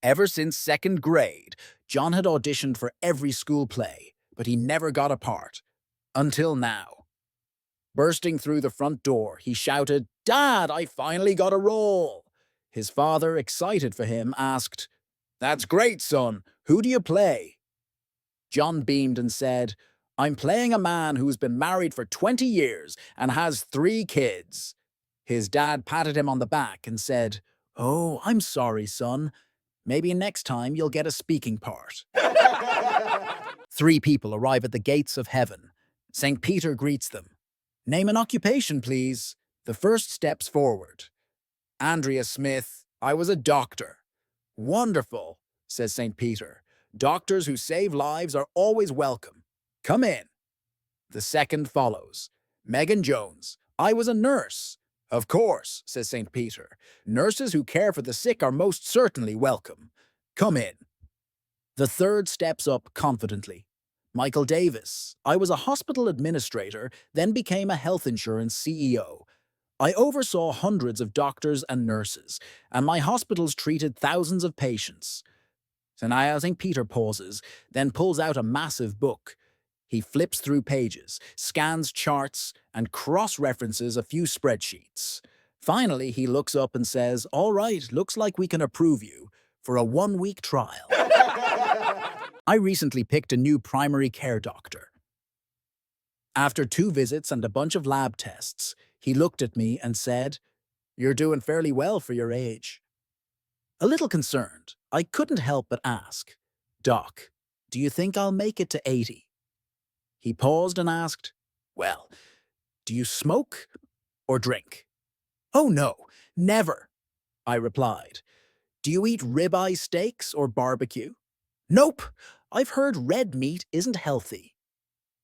Ever since second grade, John had auditioned for every school play, but he never got a part. Until now. Bursting through the front door, he shouted, "Dad, I finally got a role!" His father, excited for him, asked, "That's great, son. Who do you play?" John beamed and said, "I'm playing a man who's been married for 20 years and has 3 kids." His dad patted him on the back and said, "Oh, I'm sorry, son. Maybe next time you'll get a speaking part." 3 people arrive at the gates of heaven. St. Peter greets them. "Name an occupation, please." The first steps forward. "Andrea Smith, I was a doctor." "Wonderful," says St. Peter. "Doctors who save lives are always welcome. Come in." The second follows. "Megan Jones, I was a nurse." "Of course," says St. Peter. "Nurses who care for the sick are most certainly welcome. Come in." The third steps up confidently. "Michael Davis, I was a hospital administrator, then became a health insurance CEO. I oversaw hundreds of doctors and nurses, and my hospitals treated thousands of patients." So now St. Peter pauses, then pulls out a massive book. He flips through pages, scans charts, and cross-references a few spreadsheets. Finally, he looks up and says, "All right, looks like we can approve you for a 1-week trial." I recently picked a new primary care doctor. After 2 visits and a bunch of lab tests, he looked at me and said, "You're doing fairly well for your age." A little concerned, I couldn't help but ask, "Doc, do you think I'll make it to 80? He paused and asked, "Well, do you smoke or drink?" "Oh no, never," I replied. "Do you eat ribeye steaks or barbecue?" "Nope, I've heard red meat isn't healthy."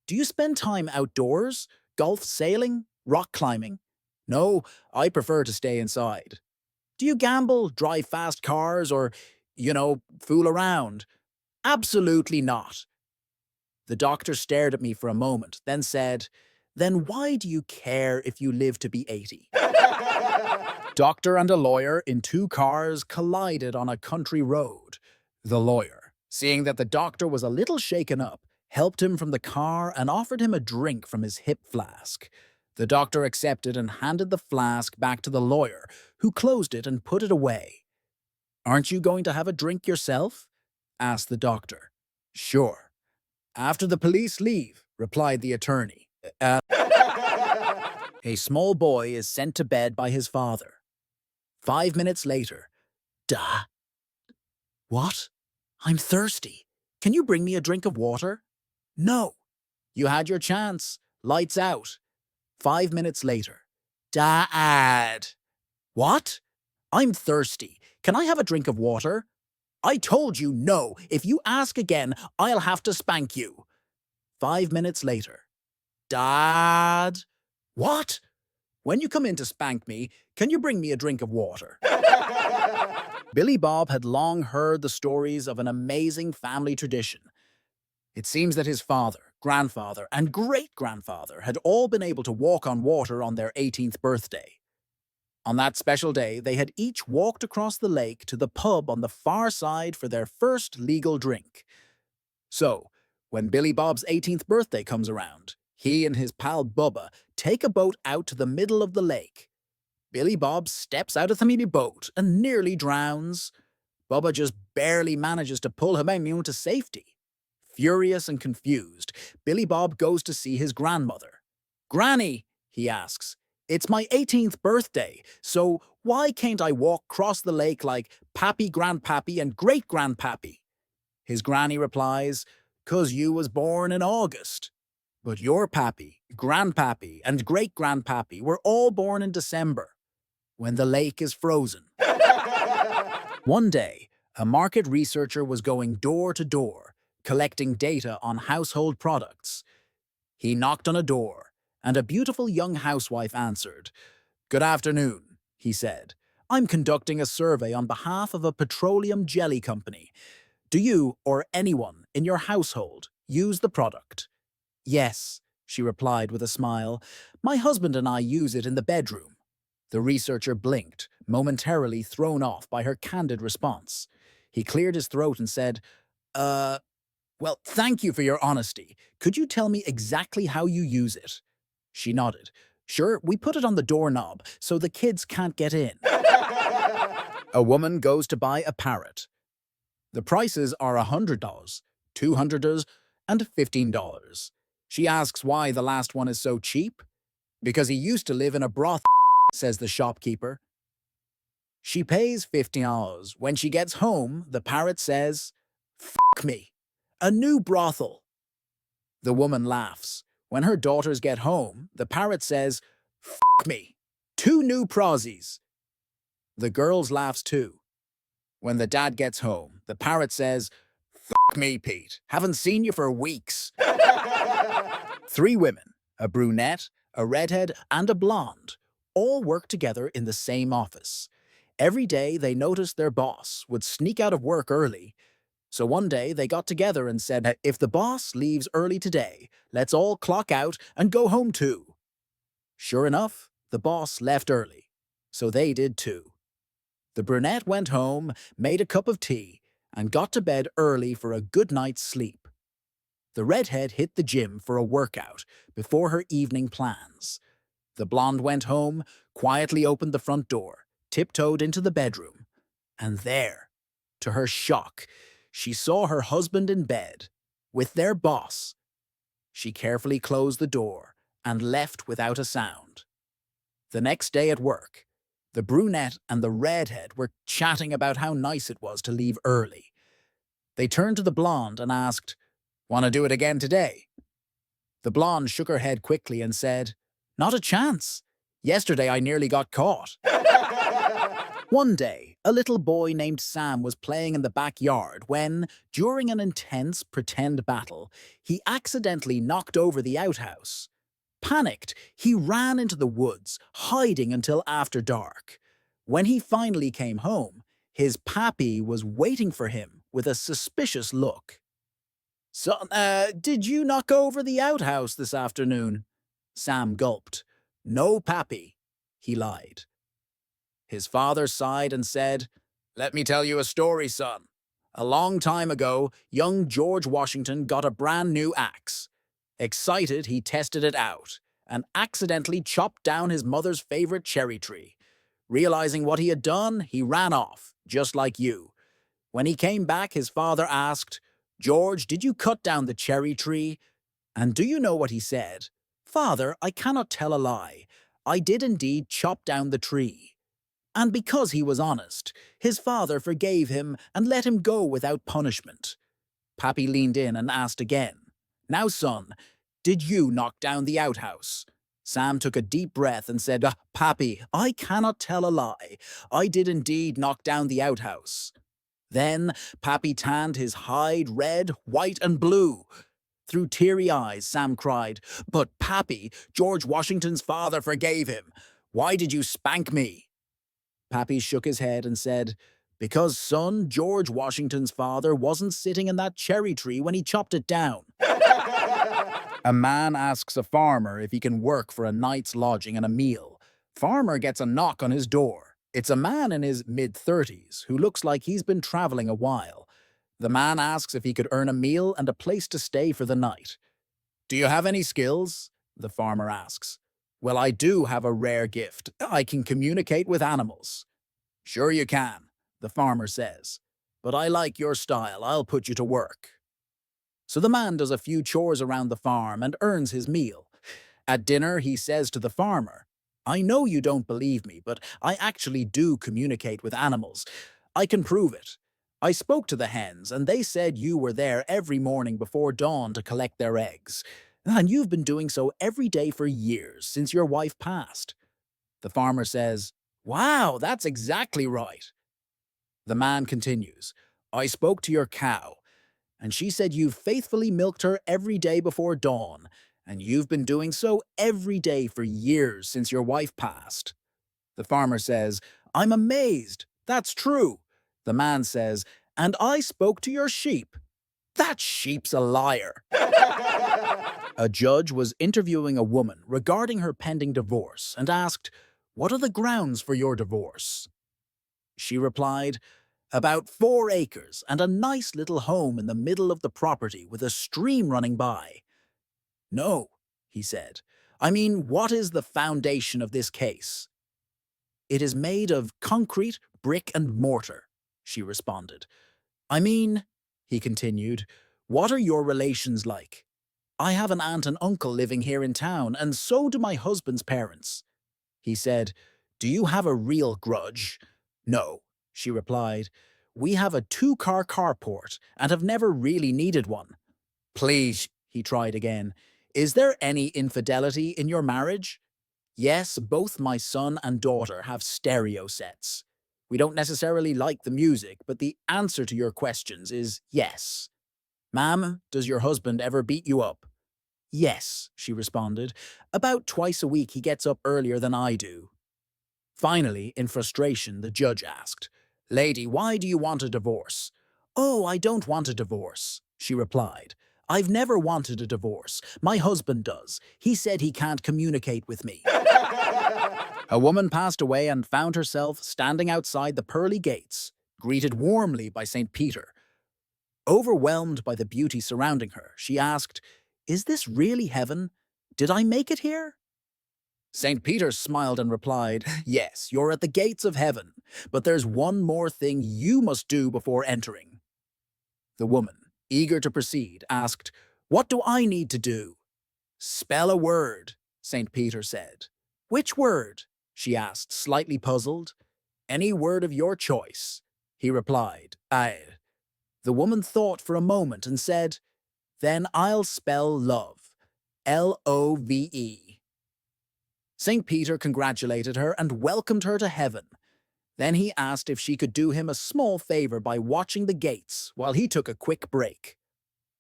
"Do you spend time outdoors, golf, sailing, rock climbing?" "No, I prefer to stay inside." "Do you gamble, drive fast cars, or, fool around?" "Absolutely not." The doctor stared at me for a moment, then said, "Then why do you care if you live to be 80? Doctor and a lawyer in 2 cars collided on a country road. The lawyer, seeing that the doctor was a little shaken up, helped him from the car and offered him a drink from his hip flask. The doctor accepted and handed the flask back to the lawyer, who closed it and put it away. "Aren't you going to have a drink yourself?" asked the doctor. "Sure. After the police leave," replied the attorney. A small boy is sent to bed by his father. 5 minutes later. "Duh. What? I'm thirsty. Can you bring me a drink of water?" "No." "You had your chance. Lights out." 5 minutes later. "Dad." "What? I'm thirsty. Can I have a drink of water?" "I told you no. If you ask again, I'll have to spank you." 5 minutes later. "Dad." "What? When you come in to spank me, can you bring me a drink of water?" Billy Bob had long heard the stories of an amazing family tradition. It seems that his father, grandfather, and great-grandfather had all been able to walk on water on their 18th birthday. On that special day, they had each walked across the lake to the pub on the far side for their first legal drink. So, when Billy Bob's 18th birthday comes around, he and his pal Bubba take a boat out to the middle of the lake. Billy Bob steps out of the mini boat and nearly drowns. Bubba just barely manages to pull him into safety. Furious and confused, Billy Bob goes to see his grandmother. "Granny," he asks, "it's my 18th birthday, so why can't I walk across the lake like Pappy, Grandpappy, and Great-Grandpappy?" His granny replies, "'Cause you was born in August. But your Pappy, Grandpappy, and Great-Grandpappy were all born in December, when the lake is frozen." One day, a market researcher was going door to door, collecting data on household products. He knocked on a door, and a beautiful young housewife answered. "Good afternoon," he said. "I'm conducting a survey on behalf of a petroleum jelly company. Do you, or anyone in your household, use the product?" "Yes," she replied with a smile. "My husband and I use it in the bedroom." The researcher blinked, momentarily thrown off by her candid response. He cleared his throat and said, well, thank you for your honesty. Could you tell me exactly how you use it? She nodded. Sure, we put it on the doorknob so the kids can't get in. A woman goes to buy a parrot. The prices are $100, $200, and $15. She asks why the last one is so cheap. Because he used to live in a brothel, says the shopkeeper. She pays $50. When she gets home, the parrot says, "Fuck me, a new brothel." The woman laughs. When her daughters get home, the parrot says, "Fuck me, 2 new prozzies." The girls laughs too. When the dad gets home, the parrot says, "Fuck me, Pete, haven't seen you for weeks." 3 women, a brunette, a redhead, and a blonde, all work together in the same office. Every day they noticed their boss would sneak out of work early. So one day they got together and said, if the boss leaves early today, let's all clock out and go home too. Sure enough, the boss left early. So they did too. The brunette went home, made a cup of tea, and got to bed early for a good night's sleep. The redhead hit the gym for a workout before her evening plans. The blonde went home, quietly opened the front door, tiptoed into the bedroom, and there, to her shock, she saw her husband in bed, with their boss. She carefully closed the door and left without a sound. The next day at work, the brunette and the redhead were chatting about how nice it was to leave early. They turned to the blonde and asked, "Want to do it again today?" The blonde shook her head quickly and said, "Not a chance. Yesterday I nearly got caught." One day, a little boy named Sam was playing in the backyard when, during an intense pretend battle, he accidentally knocked over the outhouse. Panicked, he ran into the woods, hiding until after dark. When he finally came home, his pappy was waiting for him with a suspicious look. "Son, did you knock over the outhouse this afternoon?" Sam gulped. "No, pappy," he lied. His father sighed and said, "Let me tell you a story, son. A long time ago, young George Washington got a brand new axe. Excited, he tested it out and accidentally chopped down his mother's favorite cherry tree. Realizing what he had done, he ran off, just like you. When he came back, his father asked, 'George, did you cut down the cherry tree?' And do you know what he said? 'Father, I cannot tell a lie. I did indeed chop down the tree.' And because he was honest, his father forgave him and let him go without punishment." Pappy leaned in and asked again, "Now, son, did you knock down the outhouse?" Sam took a deep breath and said, "Pappy, I cannot tell a lie. I did indeed knock down the outhouse." Then Pappy tanned his hide red, white, and blue. Through teary eyes, Sam cried, "But Pappy, George Washington's father forgave him. Why did you spank me?" Pappy shook his head and said, "Because, son, George Washington's father wasn't sitting in that cherry tree when he chopped it down." A man asks a farmer if he can work for a night's lodging and a meal. Farmer gets a knock on his door. It's a man in his mid-30s who looks like he's been traveling a while. The man asks if he could earn a meal and a place to stay for the night. "Do you have any skills?" the farmer asks. "Well, I do have a rare gift. I can communicate with animals." "Sure you can," the farmer says. "But I like your style. I'll put you to work." So the man does a few chores around the farm and earns his meal. At dinner, he says to the farmer, "I know you don't believe me, but I actually do communicate with animals. I can prove it. I spoke to the hens, and they said you were there every morning before dawn to collect their eggs. And you've been doing so every day for years, since your wife passed." The farmer says, "Wow, that's exactly right." The man continues, "I spoke to your cow, and she said you've faithfully milked her every day before dawn, and you've been doing so every day for years since your wife passed." The farmer says, "I'm amazed. That's true." The man says, "And I spoke to your sheep." "That sheep's a liar." A judge was interviewing a woman regarding her pending divorce and asked, "What are the grounds for your divorce?" She replied, About 4 acres and a nice little home in the middle of the property with a stream running by. No, he said. I mean, what is the foundation of this case? It is made of concrete, brick, and mortar, she responded. I mean, he continued, what are your relations like? I have an aunt and uncle living here in town, and so do my husband's parents. He said, do you have a real grudge? No, she replied. We have a 2-car carport and have never really needed one. Please, he tried again. Is there any infidelity in your marriage? Yes, both my son and daughter have stereo sets. We don't necessarily like the music, but the answer to your questions is yes. Ma'am, does your husband ever beat you up? Yes, she responded. About twice a week he gets up earlier than I do. Finally, in frustration, the judge asked, Lady, why do you want a divorce? Oh, I don't want a divorce, she replied. I've never wanted a divorce. My husband does. He said he can't communicate with me. A woman passed away and found herself standing outside the pearly gates, greeted warmly by St. Peter. Overwhelmed by the beauty surrounding her, she asked, Is this really heaven? Did I make it here? St. Peter smiled and replied, Yes, you're at the gates of heaven, but there's one more thing you must do before entering. The woman, eager to proceed, asked, What do I need to do? Spell a word, St. Peter said. Which word? She asked, slightly puzzled. Any word of your choice, he replied. The woman thought for a moment and said, Then I'll spell love. Love. St. Peter congratulated her and welcomed her to heaven. Then he asked if she could do him a small favor by watching the gates while he took a quick break.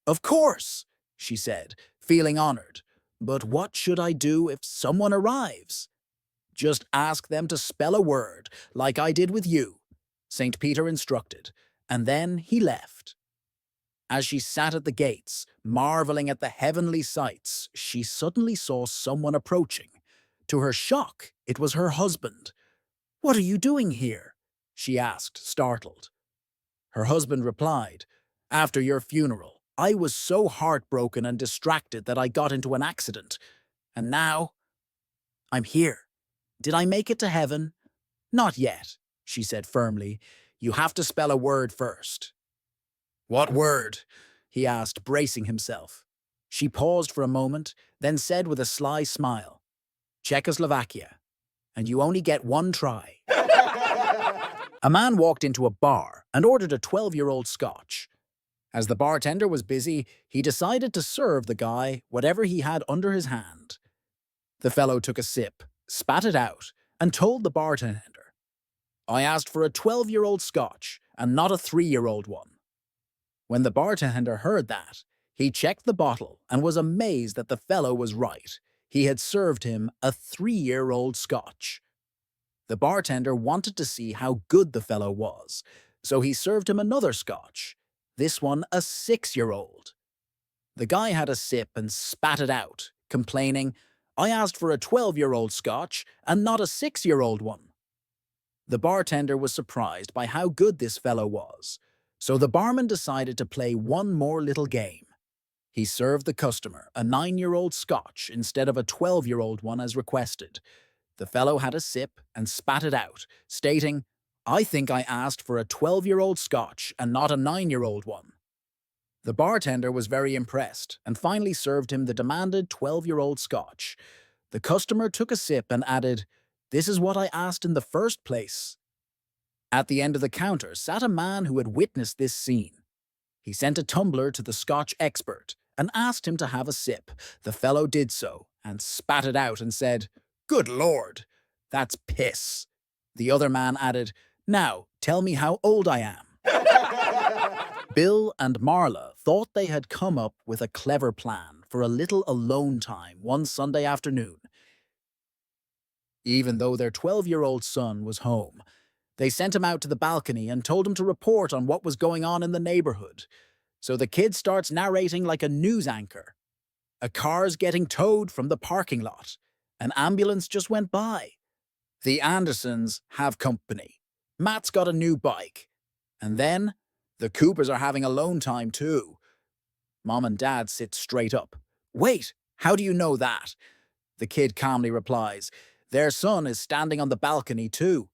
Of course, she said, feeling honored. But what should I do if someone arrives? Just ask them to spell a word, like I did with you, St. Peter instructed, and then he left. As she sat at the gates, marveling at the heavenly sights, she suddenly saw someone approaching. To her shock, it was her husband. What are you doing here? She asked, startled. Her husband replied, After your funeral, I was so heartbroken and distracted that I got into an accident. And now, I'm here. Did I make it to heaven? Not yet, she said firmly. You have to spell a word first. What word? He asked, bracing himself. She paused for a moment, then said with a sly smile, Czechoslovakia, and you only get one try. A man walked into a bar and ordered a 12-year-old scotch. As the bartender was busy, he decided to serve the guy whatever he had under his hand. The fellow took a sip, spat it out, and told the bartender, I asked for a 12-year-old scotch and not a 3-year-old one. When the bartender heard that, he checked the bottle and was amazed that the fellow was right. He had served him a 3-year-old scotch. The bartender wanted to see how good the fellow was, so he served him another scotch, this one a 6-year-old. The guy had a sip and spat it out, complaining, I asked for a 12-year-old scotch and not a 6-year-old one. The bartender was surprised by how good this fellow was, so the barman decided to play one more little game. He served the customer a 9-year-old scotch instead of a 12-year-old one as requested. The fellow had a sip and spat it out, stating, I think I asked for a 12-year-old scotch and not a 9-year-old one. The bartender was very impressed and finally served him the demanded 12-year-old scotch. The customer took a sip and added, This is what I asked in the first place. At the end of the counter sat a man who had witnessed this scene. He sent a tumbler to the Scotch expert and asked him to have a sip. The fellow did so and spat it out and said, Good Lord, that's piss. The other man added, Now, tell me how old I am. Bill and Marla thought they had come up with a clever plan for a little alone time one Sunday afternoon. Even though their 12-year-old son was home, they sent him out to the balcony and told him to report on what was going on in the neighborhood. So the kid starts narrating like a news anchor. A car's getting towed from the parking lot. An ambulance just went by. The Andersons have company. Matt's got a new bike. And then, the Coopers are having alone time too. Mom and Dad sit straight up. Wait, how do you know that? The kid calmly replies, their son is standing on the balcony too.